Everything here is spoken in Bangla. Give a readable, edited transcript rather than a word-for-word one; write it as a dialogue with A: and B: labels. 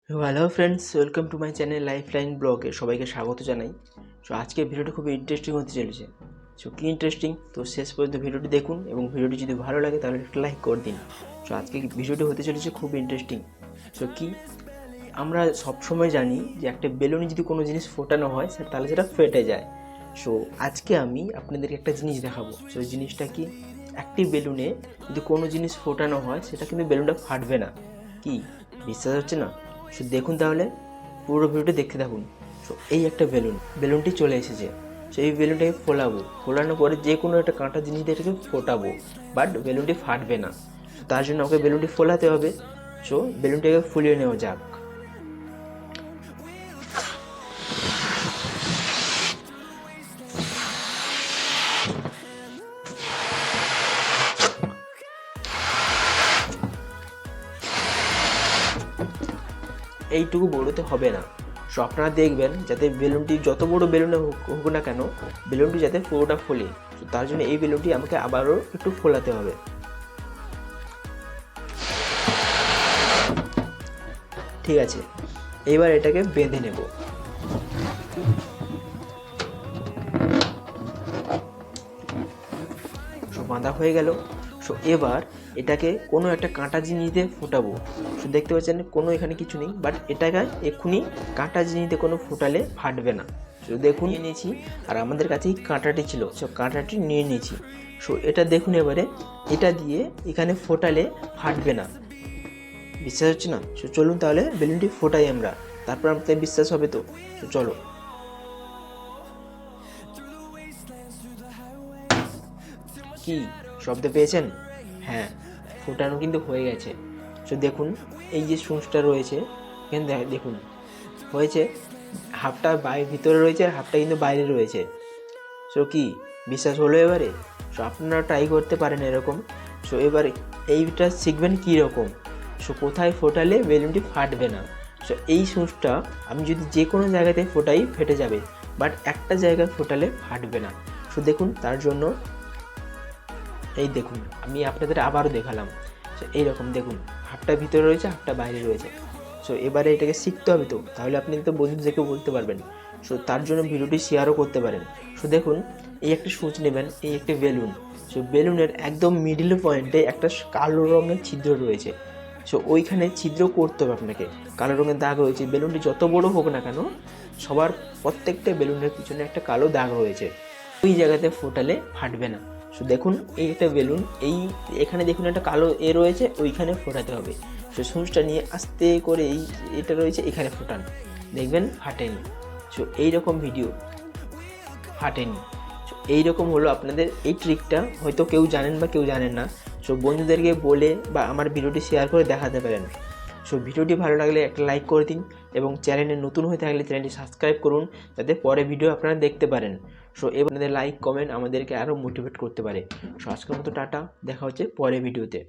A: Hello friends, welcome to my channel lifeline ব্লগে সবাইকে স্বাগত জানাই। সো আজকের ভিডিওটা খুবই ইন্টারেস্টিং হতে চলেছে। সো কী ইন্টারেস্টিং, তো শেষ পর্যন্ত ভিডিওটি দেখুন এবং ভিডিওটি যদি ভালো লাগে তাহলে একটা লাইক করে দিন। সো আজকে ভিডিওটি হতে চলেছে খুব ইন্টারেস্টিং। সো কি আমরা সবসময় জানি যে একটা বেলুনে যদি কোনো জিনিস ফোটানো হয় তাহলে সেটা ফেটে যায়। সো আজকে আমি আপনাদেরকে একটা জিনিস দেখাবো। সো জিনিসটা কি, একটি বেলুনে যদি কোনো জিনিস ফোটানো হয় সেটা কিন্তু বেলুনটা ফাটবে না। কি বিশ্বাস হচ্ছে না? সো দেখুন, তাহলে পুরো ভিডিওটি দেখতে থাকুন। সো এই একটা বেলুনটি চলে এসেছে। সো এই বেলুনটাকে ফোলানোর পরে যে কোনো একটা কাঁটা জিনিস দিয়ে এটাকে ফোটাবো, বাট বেলুনটি ফাটবে না। তার জন্য ওকে বেলুনটি ফোলাতে হবে। সো বেলুনটাকে ফুলিয়ে নেওয়া যাক। এইটুকু বড়তে হবে না। সো আপনারা দেখবেন যাতে বেলুনটি যত বড় বেলুনে হোক না কেন, বেলুনটি যাতে পুরোটা ফোলে। তো তার জন্য এই বেলুনটি আমাকে আবারও একটু ফোলাতে হবে। ঠিক আছে, এবার এটাকে বেঁধে নেব। সো বাঁধা হয়ে গেল। সো এবার এটাকে কোনো একটা কাঁটা জিনিস দিয়ে ফোটাবো। সো দেখতে পাচ্ছেন কোনো এখানে কিছু নেই, বাট এটাকে এক্ষুনি কাঁটা জিনিস দিয়ে কোনো ফোটালে ফাটবে না। সো দেখুন, নিয়ে নিয়েছি, আর আমাদের কাছেই কাঁটাটি ছিল। সো কাঁটাটি নিয়ে নিয়েছি। সো এটা দেখুন, এবারে এটা দিয়ে এখানে ফোটালে ফাটবে না। বিশ্বাস হচ্ছে না? সো চলুন তাহলে বেলুনটি ফোটাই আমরা, তারপর আমাদের বিশ্বাস হবে। তো সো চলো। কি শব্দ পেয়েছেন? হ্যাঁ, ফোটানো কিন্তু হয়ে গেছে। সো দেখুন, এই যে সুঁচটা রয়েছে এখানে দেখুন হয়েছে, হাফটা ভিতরে রয়েছে আর হাফটা কিন্তু বাইরে রয়েছে। সো কি বিশ্বাস হলো এবারে? সো আপনারা ট্রাই করতে পারেন এরকম। সো এবারে এইটা শিখবেন কীরকম, সো কোথায় ফোটালে বেলুনটি ফাটবে না। সো এই সুঁচটা আমি যদি যে কোনো জায়গাতে ফোটাই ফেটে যাবে, বাট একটা জায়গায় ফোটালে ফাটবে না। সো দেখুন, তার জন্য এই দেখুন, আমি আপনাদের আবারও দেখালাম। সো এইরকম দেখুন, হাফটা ভিতরে রয়েছে হাফটা বাইরে রয়েছে। সো এবারে এটাকে শিখতে হবে, তো তাহলে আপনি তো বন্ধুদেরকে বলতে পারবেন। সো তার জন্য ভিডিওটি শেয়ারও করতে পারেন। সো দেখুন, এই একটা সুচ নেবেন, এই একটি বেলুন। সো বেলুনের একদম মিডিল পয়েন্টে একটা কালো রঙের ছিদ্র রয়েছে। সো ওইখানে ছিদ্র করতে হবে আপনাকে। কালো রঙের দাগ রয়েছে, বেলুনটি যত বড় হোক না কেন সবার প্রত্যেকটা বেলুনের পিছনে একটা কালো দাগ রয়েছে। ওই জায়গাতে ফোটালে ফাটবে না। সো দেখুন, এই একটা বেলুন, এখানে দেখুন একটা কালো রয়েছে, ওইখানে ফোটাতে হবে। সো সুঁচটা নিয়ে আস্তে করে এটা রয়েছে এখানে ফোটান, দেখবেন ফাটেনি। সো এইরকম ভিডিও ফাটেনি। সো এইরকম হলো আপনাদের এই ট্রিকটা, হয়তো কেউ জানেন বা কেউ জানেন না। সো বন্ধুদেরকে বলে বা আমার ভিডিওটি শেয়ার করে দেখাতে পারেন। সো ভিডিওটি ভালো লাগলে একটা লাইক করে দিন এবং চ্যানেলে নতুন হয়ে থাকলে চ্যানেলটি সাবস্ক্রাইব করুন, যাতে পরে ভিডিও আপনারা দেখতে পারেন। সো এবার আপনাদের লাইক কমেন্ট আমাদেরকে আরও মোটিভেট করতে পারে। সো আজকের মতো টাটা, দেখা হচ্ছে পরে ভিডিওতে।